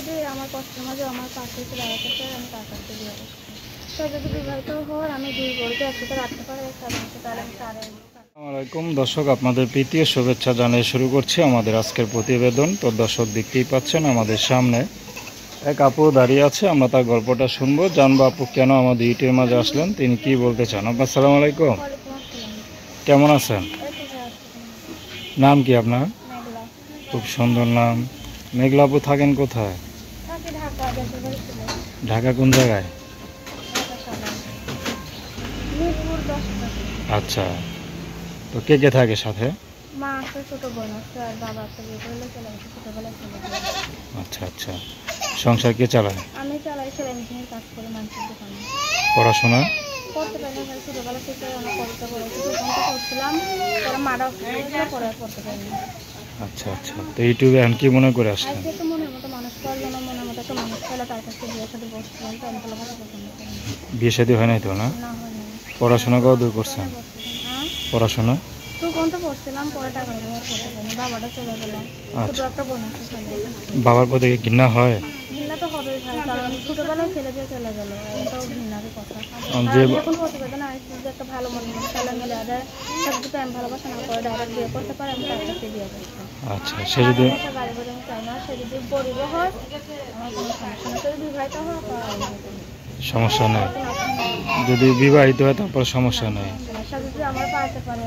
যদি আমার কষ্টের মাঝে আমার পাশে এসে দাঁড়াতে চায় আমি তার কাছে বিয়ে করছি। সে যদি বিবাহিত হওয়ার আমি 2 বলতে একসাথে রাখতে পারে তাহলে আমি তার। আসসালামাইকুম দর্শক, আপনাদের প্রীতি ও শুভেচ্ছা জানিয়ে শুরু করছি আমাদের আজকের প্রতিবেদন। তো দর্শক দেখতেই পাচ্ছেন আমাদের সামনে এক আপু দাঁড়িয়ে আছে। আমরা তার গল্পটা শুনবো, জানবো আপু কেন আমাদের ইউটিউবের মাঝে আসলেন, তিনি কি বলতে চান। আপু আসসালামু আলাইকুম, ওয়ালাইকুম আসসালাম। কেমন আছেন? এই তো ভাই আসছে নাম কি আপনার? মেঘলা। খুব সুন্দর নাম। মেঘলা আপু, থাকেন কোথায়? থাকি ঢাকা, দেশের বাড়ি ছিল ঢাকা কোন জায়গায়? ঢাকা সালাম মিরপুর 10। আচ্ছা, তো কে কে থাকে সাথে? মা আছে, ছোট বোন আছে, আর বাবা আছে, বিয়ে করলে চলে গেছে, ছোটবেলায় চলে গেছে। আচ্ছা আচ্ছা, সংসার কে চালায়? আমি চালাই, সেলাই মেশিনের কাজ করে মানুষের দোকানে। পড়াশোনা? করতে পারি না ভাই, ছোটবেলা থেকে অনেক করতে বলেছি, প্রথমত করছিলাম, পরে মারা পরে আর করতে পারি না। আচ্ছা আচ্ছা, তো ইউটিউবে এখন কি মনে করে আসলেন? আজকে তো মনের মতো মানুষ পারলো না, মনের মতো একটা মানুষ পেলে তার কাছে বিয়ের সাথে বসছিলাম, তো আমি ভালোবাসা পছন্দ করি না। বিয়ে শাদী হয় নাই তো না? না হয় না। পড়াশোনা কত দূর করছেন? হ্যাঁ, পড়াশোনা? তো কোনটা পড়ছিলাম, পরে টাকা ব্যবহার করতে পারি, বাবাটা চলে গেল, ছোট আচ্ছা, একটা বোন আছে চলে গেল। বাবার প্রতি ঘৃণা হয়? ঘৃণা তো হবেই ভাই, কারণ ছোটবেলায় ছেলে দিয়ে চলে গেল, এটাও ঘৃণারই কথা। আর যে আমি যখন প্রতিবেদন আসছি যে একটা ভালো মনে ছেলে মেলে আদায় তাকে যদি আমি ভালোবাসা না করে ডাইরেক্ট বিয়ে করতে পারি, আমি তার কাছে বিয়ে করছি। আচ্ছা, সে যদি গাড়ি করে আমি চাই না, সে যদি গরিবও হয় আমার কোনো সমস্যা নেই, যদি বিবাহিত হয় সমস্যা নেই, যদি বিবাহিত হয় তারপর সমস্যা নেই। সে যদি আমার পাইতে পারে,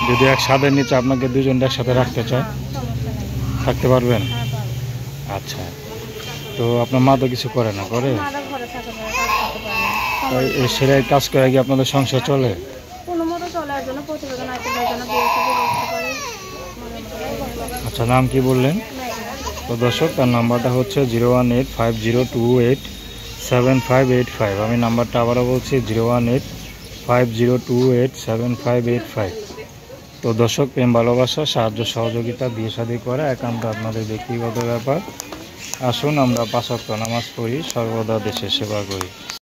যদি এক ছাদের নিচে আপনাকে দুজন একসাথে রাখতে চায়, সমস্যা নেই। থাকতে পারবেন? হ্যাঁ পারবে। আচ্ছা, তো আপনার মা তো কিছু করে না? করে মারা ঘরে থাকতে পারে, কাজ করতে পারে না, এই সেলাই কাজ করে কি আপনাদের সংসার চলে? কোনো মতো চলার জন্য প্রতিবেদন আসতে পারে, যেন বিয়ে সাথে বসতে পারে। আচ্ছা, নাম কি বললেন? তো দর্শক, তার নাম্বারটা হচ্ছে 01850287585। আমি নাম্বারটা আবারও বলছি 01850287585। তো দর্শক, প্রেম ভালোবাসা সাহায্য সহযোগিতা বিয়ে শাদী করা একান্ত আপনাদের ব্যক্তিগত ব্যাপার। আসুন আমরা 5 ওয়াক্ত নামাজ পড়ি, সর্বদা দেশের সেবা করি।